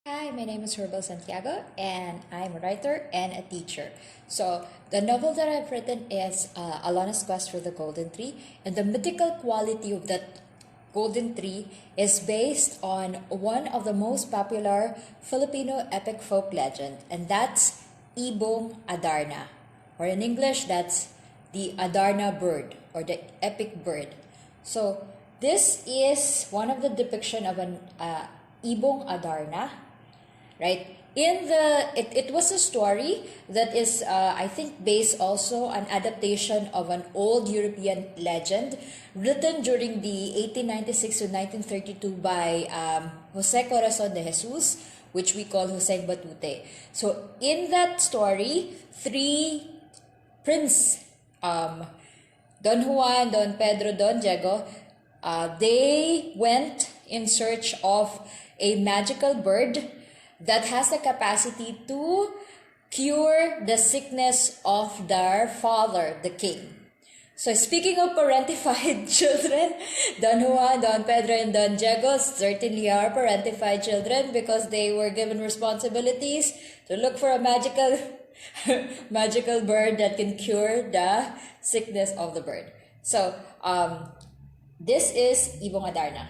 Hi, my name is Herbal Santiago, and I'm a writer and a teacher. So, the novel that I've written is Alana's Quest for the Golden Tree, and the mythical quality of that golden tree is based on one of the most popular Filipino epic folk legend, and that's Ibong Adarna, or in English, that's the Adarna bird or the epic bird. So, this is one of the depiction of an Ibong Adarna, right? It was a story that is I think based also an adaptation of an old European legend written during the 1896 to 1932 by Jose Corazon de Jesus, which we call Jose Batute. So in that story, three prince, Don Juan, Don Pedro, Don Diego, they went in search of a magical bird that has the capacity to cure the sickness of their father, the king. So speaking of parentified children, Don Juan, Don Pedro, and Don Diego certainly are parentified children because they were given responsibilities to look for a magical magical bird that can cure the sickness of the bird. So this is Ibong Adarna.